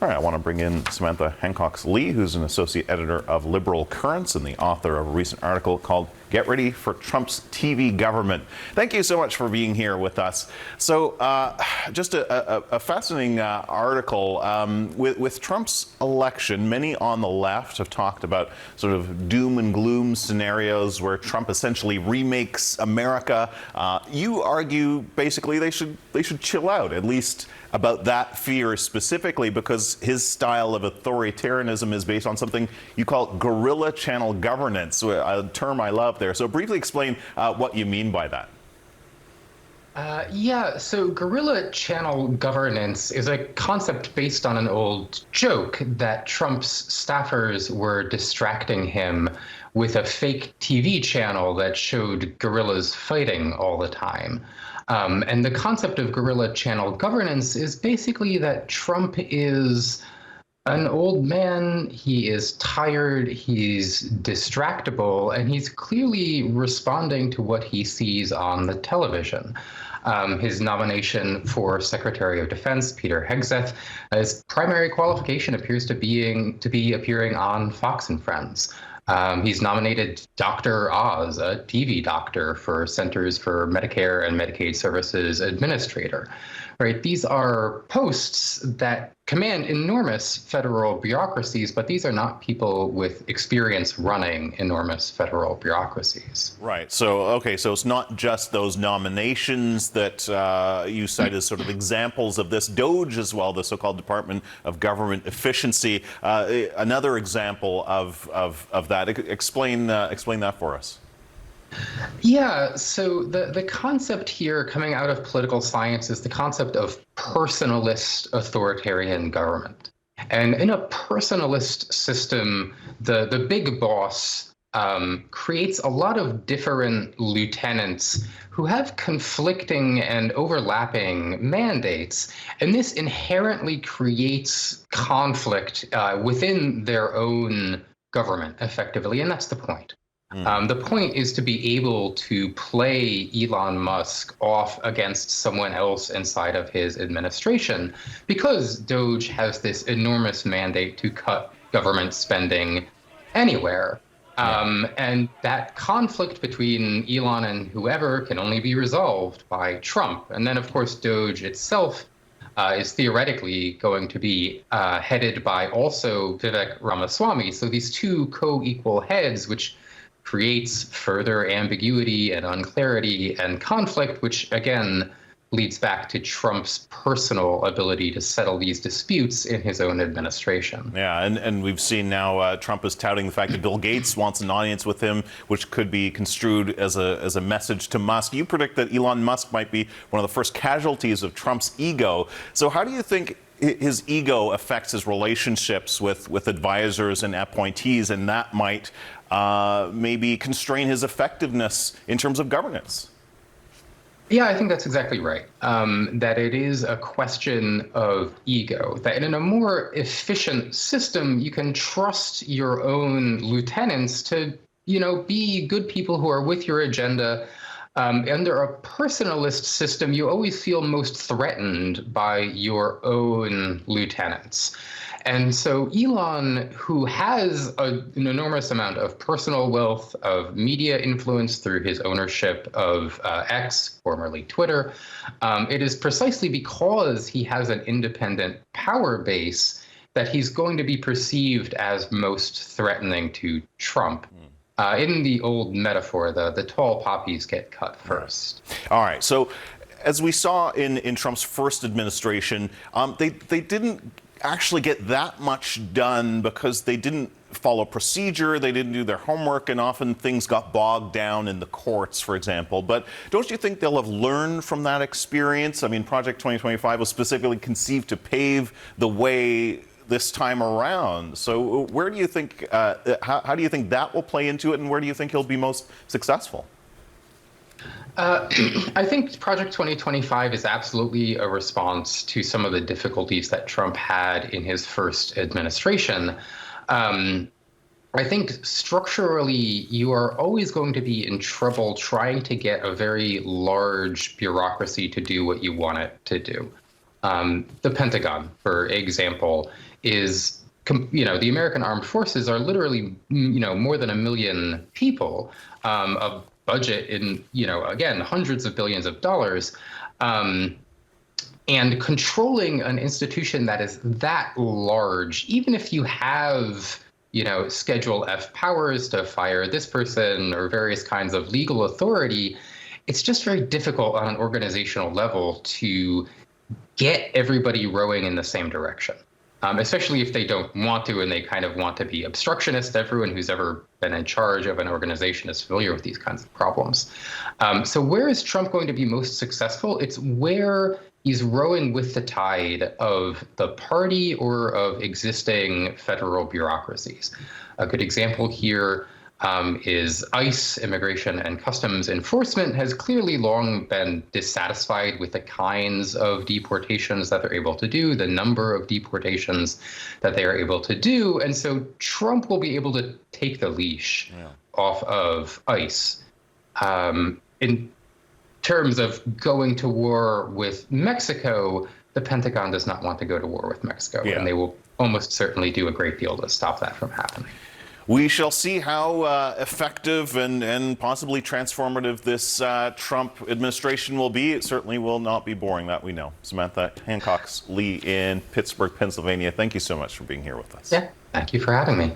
All right, I want to bring in Samantha Hancox-Li, who's an associate editor of Liberal Currents and the author of a recent article called Get Ready for Trump's TV Government. Thank you so much for being here with us. So just a fascinating article. With Trump's election, many on the left have talked about sort of doom and gloom scenarios where Trump essentially remakes America. You argue basically they should chill out, at least about that fear specifically, because his style of authoritarianism is based on something you call guerrilla channel governance, a term I love there. So briefly explain what you mean by that. So guerrilla channel governance is a concept based on an old joke that Trump's staffers were distracting him with a fake TV channel that showed guerrillas fighting all the time. And the concept of guerrilla channel governance is basically that Trump is an old man, he is tired, he's distractible, and he's clearly responding to what he sees on the television. His nomination for Secretary of Defense, Peter Hegseth, his primary qualification appears to be appearing on Fox and Friends. He's nominated Dr. Oz, a TV doctor, for Centers for Medicare and Medicaid Services Administrator. Right? These are posts that command enormous federal bureaucracies, but these are not people with experience running enormous federal bureaucracies. Right. So, okay, so it's not just those nominations that you cite as sort of examples of this. DOGE as well, the so-called Department of Government Efficiency, another example of that. Explain that for us. Yeah, so the concept here coming out of political science is the concept of personalist authoritarian government. And in a personalist system, the big boss creates a lot of different lieutenants who have conflicting and overlapping mandates. And this inherently creates conflict within their own government, effectively, and that's the point. The point is to be able to play Elon Musk off against someone else inside of his administration, because DOGE has this enormous mandate to cut government spending anywhere. And that conflict between Elon and whoever can only be resolved by Trump. And then, of course, DOGE itself is theoretically going to be headed by also Vivek Ramaswamy. So these two co-equal heads, which creates further ambiguity and unclarity and conflict, which again leads back to Trump's personal ability to settle these disputes in his own administration. Yeah, and we've seen now Trump is touting the fact that Bill Gates wants an audience with him, which could be construed as a message to Musk. You predict that Elon Musk might be one of the first casualties of Trump's ego. So how do you think his ego affects his relationships with advisors and appointees, and that might maybe constrain his effectiveness in terms of governance? Yeah, I think that's exactly right. That it is a question of ego, that in a more efficient system, you can trust your own lieutenants to, be good people who are with your agenda. Under a personalist system, you always feel most threatened by your own lieutenants. And so Elon, who has an enormous amount of personal wealth, of media influence through his ownership of X, formerly Twitter, it is precisely because he has an independent power base that he's going to be perceived as most threatening to Trump. In the old metaphor, the tall poppies get cut first. All right. So as we saw in Trump's first administration, they didn't actually get that much done because they didn't follow procedure, they didn't do their homework, and often things got bogged down in the courts, for example. But don't you think they'll have learned from that experience? I mean, Project 2025 was specifically conceived to pave the way this time around. So where do you think, how do you think that will play into it, and where do you think he'll be most successful? I think Project 2025 is absolutely a response to some of the difficulties that Trump had in his first administration. I think structurally, you are always going to be in trouble trying to get a very large bureaucracy to do what you want it to do. The Pentagon, for example, is, the American armed forces are literally, more than 1 million people, a budget in, again, hundreds of billions of dollars. And controlling an institution that is that large, even if you have, Schedule F powers to fire this person or various kinds of legal authority, it's just very difficult on an organizational level to get everybody rowing in the same direction, especially if they don't want to and they kind of want to be obstructionist. Everyone who's ever been in charge of an organization is familiar with these kinds of problems. So where is Trump going to be most successful? It's where he's rowing with the tide of the party or of existing federal bureaucracies. A good example here is ICE, Immigration and Customs Enforcement, has clearly long been dissatisfied with the kinds of deportations that they're able to do, the number of deportations that they are able to do. And so Trump will be able to take the leash off of ICE. In terms of going to war with Mexico, the Pentagon does not want to go to war with Mexico, and they will almost certainly do a great deal to stop that from happening. We shall see how effective and possibly transformative this Trump administration will be. It certainly will not be boring, that we know. Samantha Hancox-Li in Pittsburgh, Pennsylvania, thank you so much for being here with us. Yeah, thank you for having me.